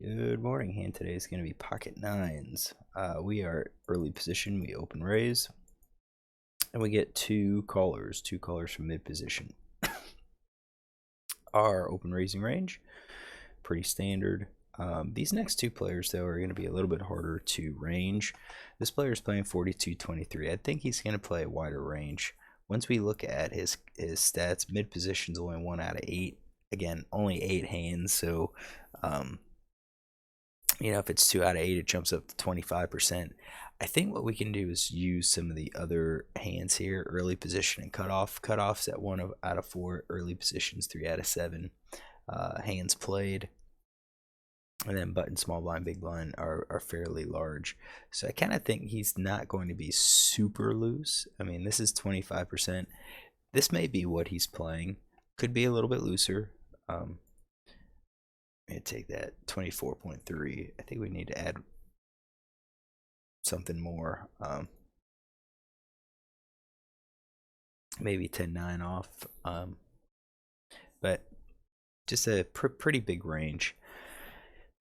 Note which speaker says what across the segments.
Speaker 1: Good morning. Hand today is going to be pocket nines. We are early position. We open raise, and we get two callers from mid position. Our open raising range, pretty standard. These next two players, though, are going to be a little bit harder to range. This player is playing 42-23. I think he's going to play a wider range. Once we look at his stats, mid position's only 1 out of 8. Again, only 8 hands, so if it's 2 out of 8, it jumps up to 25%. I think what we can do is use some of the other hands here, early position and cutoff. Cutoffs at 1 out of 4, early positions 3 out of 7. Hands played, and then button, small blind, big blind are fairly large. So I kind of think he's not going to be super loose. I mean, this is 25%. This may be what he's playing. Could be a little bit looser. I'm going to take that 24.3. I think we need to add something more. Maybe 10-9 off. But just a pretty big range.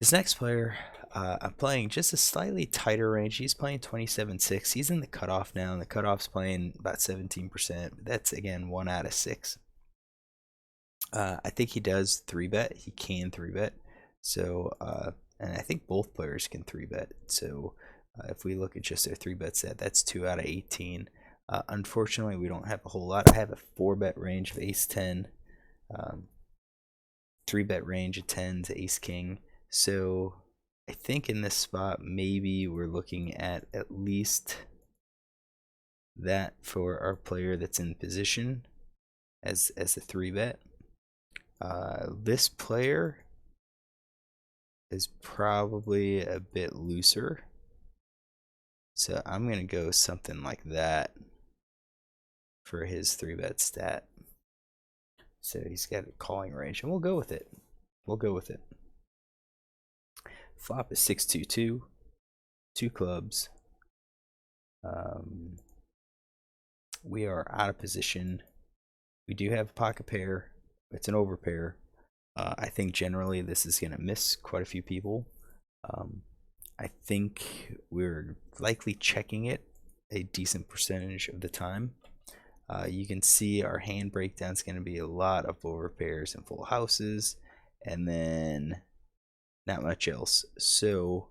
Speaker 1: This next player, I'm playing just a slightly tighter range. He's playing 27-6. He's in the cutoff now, and the cutoff's playing about 17%. That's, again, 1 out of 6. I think he does 3-bet. He can 3-bet. So, and I think both players can 3-bet. So, if we look at just their 3-bet set, that's 2 out of 18. Unfortunately, we don't have a whole lot. I have a 4-bet range of ace-10, 3-bet range of 10 to ace-king. So I think in this spot, maybe we're looking at least that for our player that's in position as a 3-bet. This player is probably a bit looser. So I'm going to go something like that for his 3-bet stat. So he's got a calling range, and we'll go with it. Flop is 6-2-2, 2 clubs. We are out of position. We do have a pocket pair. It's an overpair. I think generally this is going to miss quite a few people. I think we're likely checking it a decent percentage of the time. You can see our hand breakdown is going to be a lot of overpairs and full houses, and then not much else. So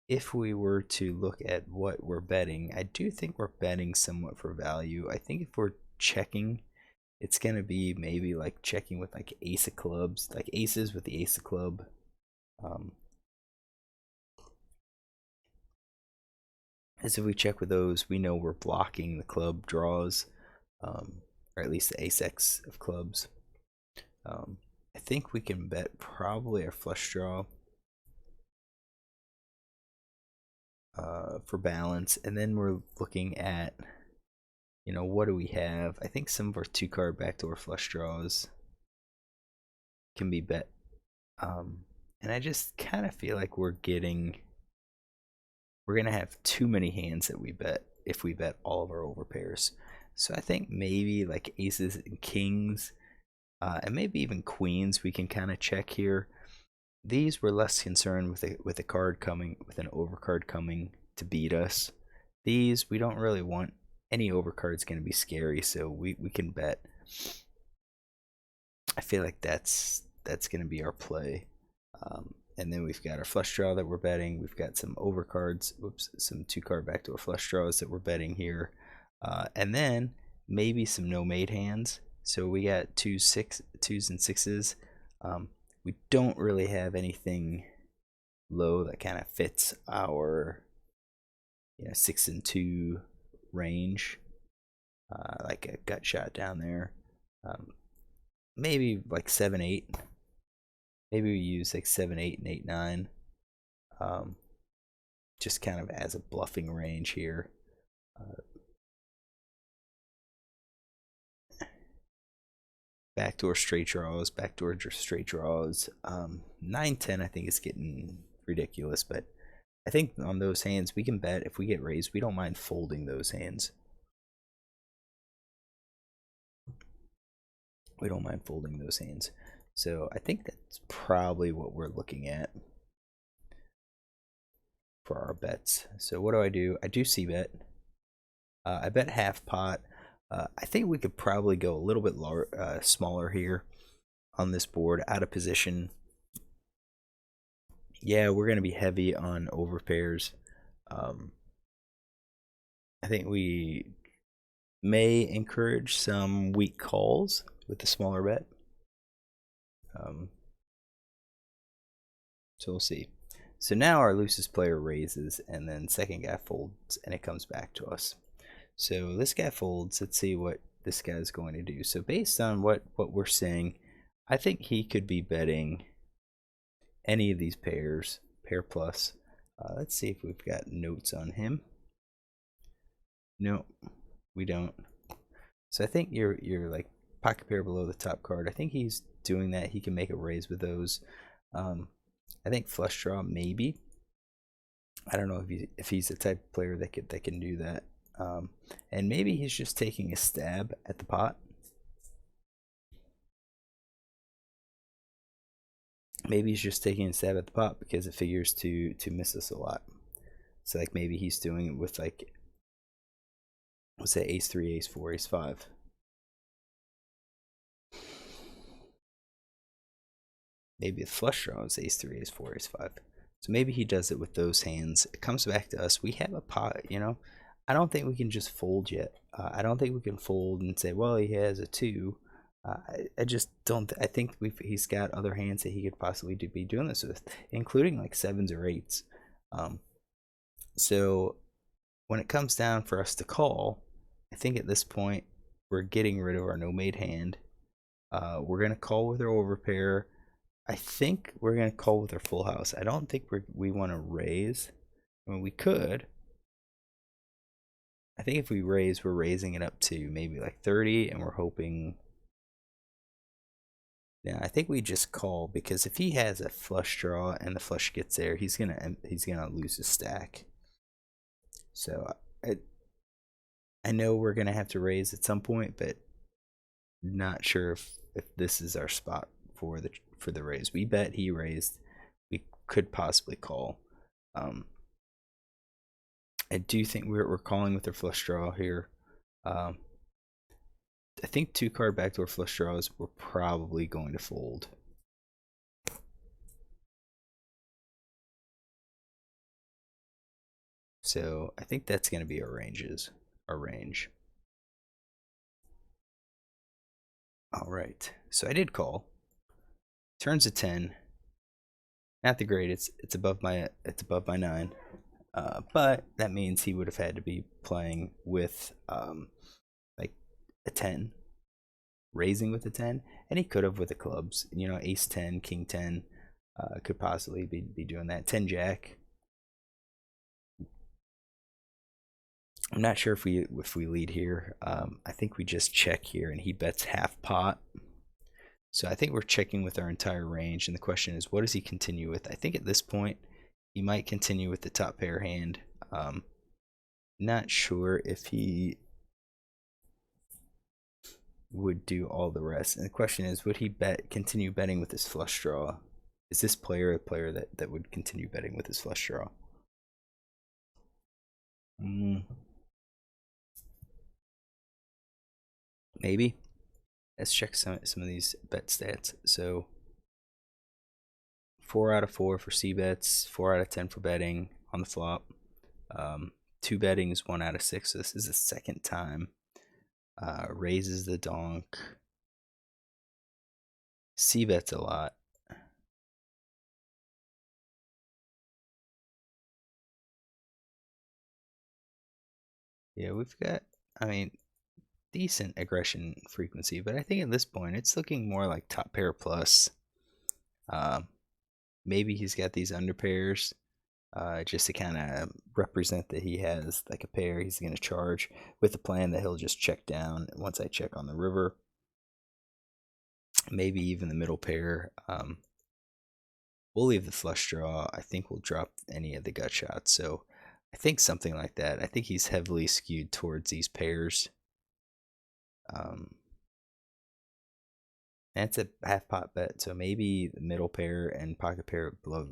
Speaker 1: if we were to look at what we're betting, I do think we're betting somewhat for value. I think if we're checking, it's going to be maybe like checking with like ace of clubs, like aces with the ace of club. As if we check with those, we know we're blocking the club draws, or at least the ace-x of clubs. I think we can bet probably our flush draw for balance, and then we're looking at, what do we have? I think some of our 2-card backdoor flush draws can be bet, and I just kind of feel like we're gonna have too many hands that we bet if we bet all of our overpairs. So I think maybe like aces and kings, and maybe even queens we can kind of check here. These we're less concerned with a card coming, with an overcard coming to beat us. These we don't really want. Any overcard's going to be scary, so we can bet. I feel like that's going to be our play. And then we've got our flush draw that we're betting. We've got some overcards, some 2-card backdoor flush draws that we're betting here. And then maybe some no mate hands. So we got 2s and 6s. We don't really have anything low that kind of fits our 6 and 2 range, like a gut shot down there. Maybe like 7-8. Maybe we use like 7-8 and 8-9, just kind of as a bluffing range here. Backdoor straight draws, 9-10 I think is getting ridiculous, but I think on those hands we can bet. If we get raised, we don't mind folding those hands. So I think that's probably what we're looking at. for our bets. So what do? I do see bet. I bet half pot. I think we could probably go a little bit smaller here on this board, out of position. Yeah, we're going to be heavy on overpairs. I think we may encourage some weak calls with the smaller bet. So we'll see. So now our loosest player raises, and then second guy folds, and it comes back to us. So this guy folds. Let's see what this guy's going to do. So based on what we're seeing, I think he could be betting any of these pairs, pair plus. Let's see if we've got notes on him. No, we don't. So I think you're like pocket pair below the top card. I think he's doing that. He can make a raise with those. I think flush draw maybe. I don't know if he's the type of player that can do that. And maybe he's just taking a stab at the pot. Maybe he's just taking a stab at the pot because it figures to miss us a lot. So like maybe he's doing it with like, let's say ace 3, ace 4, ace 5. Maybe the flush draw is ace 3, ace 4, ace 5. So maybe he does it with those hands. It comes back to us. We have a pot, you know. I don't think we can just fold yet. I don't think we can fold and say, well, he has a 2. I just don't. I think he's got other hands that he could possibly be doing this with, including like 7s or 8s. So when it comes down for us to call, I think at this point we're getting rid of our no-made hand. We're gonna call with our overpair. I think we're gonna call with our full house. I don't think we want to raise. I mean, we could. I think if we raise, we're raising it up to maybe like 30, and we're hoping. Yeah, I think we just call, because if he has a flush draw and the flush gets there, he's gonna lose his stack. So I know we're gonna have to raise at some point, but not sure if this is our spot for the raise. We bet he raised. We could possibly call. I do think we're calling with our flush draw here. I think 2-card backdoor flush draws, we're probably going to fold. So I think that's going to be our range. All right. So I did call. Turns a 10. Not the greatest. It's above my 9. But that means he would have had to be playing with like a 10, raising with a 10, and he could have with the clubs. You know, ace 10, king 10, could possibly be doing that. 10 jack. I'm not sure if we lead here. I think we just check here, and he bets half pot. So I think we're checking with our entire range, and the question is, what does he continue with? I think at this point, he might continue with the top pair hand. Not sure if he would do all the rest. And the question is, would he continue betting with his flush draw? Is this player a player that would continue betting with his flush draw? Maybe. Let's check some of these bet stats. So 4 out of 4 for C bets, 4 out of 10 for betting on the flop. 2 bettings, 1 out of 6. So this is the second time. Raises the donk. C bets a lot. Yeah, we've got, I mean, decent aggression frequency, but I think at this point it's looking more like top pair plus. Maybe he's got these under pairs, just to kind of represent that he has like a pair he's going to charge, with the plan that he'll just check down once I check on the river. Maybe even the middle pair. We'll leave the flush draw. I think we'll drop any of the gut shots. So I think something like that. I think he's heavily skewed towards these pairs. That's a half pot bet, so maybe the middle pair and pocket pair below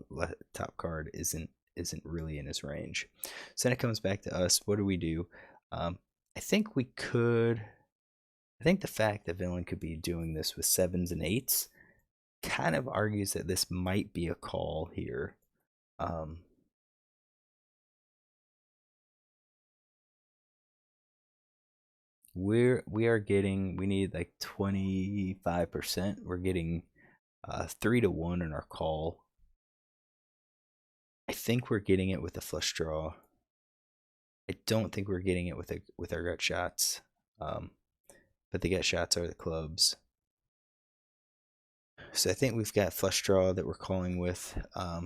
Speaker 1: top card isn't isn't really in his range. So then it comes back to us. What do we do? I think we could. I think the fact that villain could be doing this with 7s and 8s kind of argues that this might be a call here. We are getting, we need like 25%. We're getting 3-1 in our call. I think we're getting it with a flush draw. I don't think we're getting it with our gut shots. But the gut shots are the clubs. So I think we've got flush draw that we're calling with. I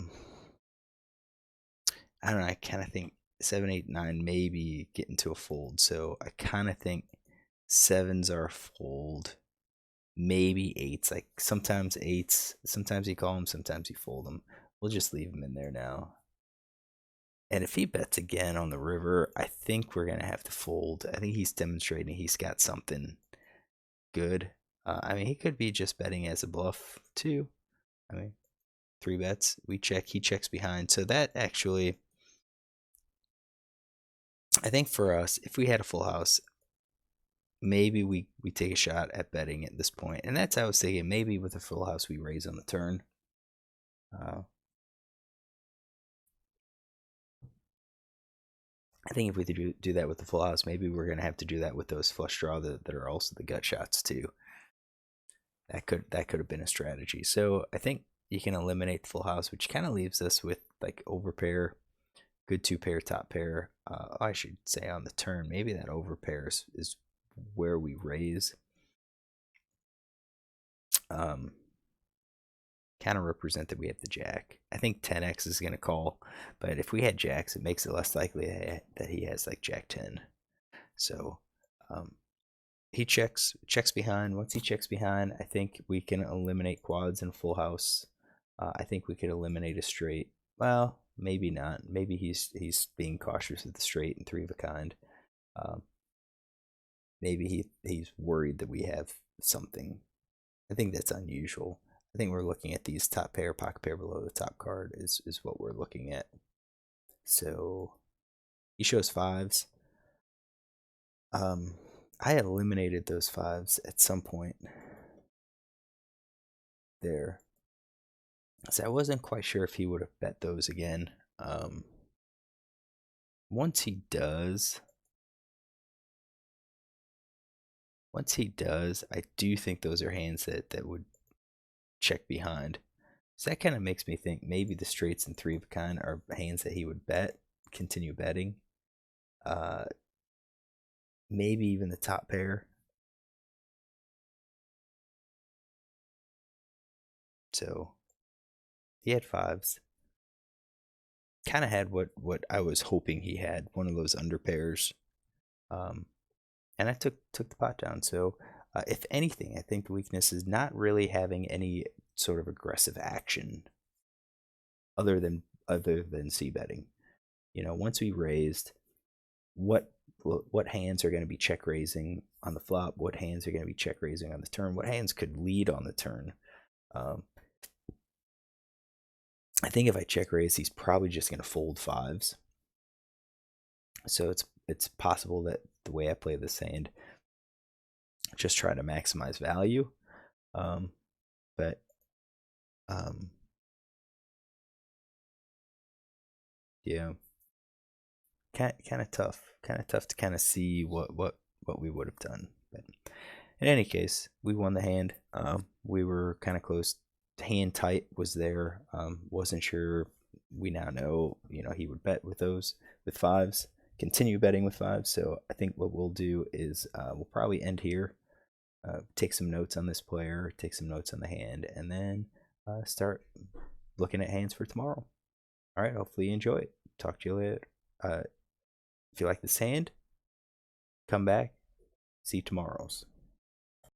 Speaker 1: don't know. I kind of think 7, 8, 9 maybe get into a fold. So I kind of think 7s are a fold. Maybe 8s. Like sometimes 8s. Sometimes you call them. Sometimes you fold them. We'll just leave them in there now. And if he bets again on the river, I think we're going to have to fold. I think he's demonstrating he's got something good. I mean, he could be just betting as a bluff too. I mean, 3 bets. We check. He checks behind. So that actually, I think for us, if we had a full house, maybe we take a shot at betting at this point. And that's how I was thinking. Maybe with a full house, we raise on the turn. I think if we do that with the full house, maybe we're going to have to do that with those flush draw that are also the gut shots too. That could have been a strategy. So I think you can eliminate the full house, which kind of leaves us with like overpair, good 2-pair, top pair. I should say on the turn, maybe that overpair is where we raise. Kind of represent that we have the jack. I think 10x is going to call, but if we had jacks, it makes it less likely that he has like jack 10. So he checks behind. Once he checks behind, I think we can eliminate quads and full house. I think we could eliminate a straight. Well, maybe not. Maybe he's being cautious with the straight and 3 of a kind. Maybe he's worried that we have something. I think that's unusual. I think we're looking at these top pair, pocket pair below the top card is what we're looking at. So he shows 5s. I had eliminated those 5s at some point there. So I wasn't quite sure if he would have bet those again. Once he does, I do think those are hands that would check behind. So that kind of makes me think maybe the straights and 3 of a kind are hands that he would bet, continue betting. Maybe even the top pair. So he had 5s. Kind of had what I was hoping he had, one of those under pairs. And I took the pot down. So if anything, I think the weakness is not really having any sort of aggressive action other than c betting. You know, once we raised, what hands are going to be check raising on the flop? What hands are going to be check raising on the turn? What hands could lead on the turn? I think if I check raise, he's probably just going to fold 5s. So it's possible that the way I play this hand, just try to maximize value. But yeah, kind of tough to kind of see what we would have done. But in any case, we won the hand. We were kind of close. Hand tight was there. Wasn't sure. We now know, you know, he would bet with those, with 5s, continue betting with 5s. So I think what we'll do is we'll probably end here, take some notes on this player, take some notes on the hand, and then start looking at hands for tomorrow. All right, hopefully you enjoy it. Talk to you later. If you like this hand, come back, see tomorrow's.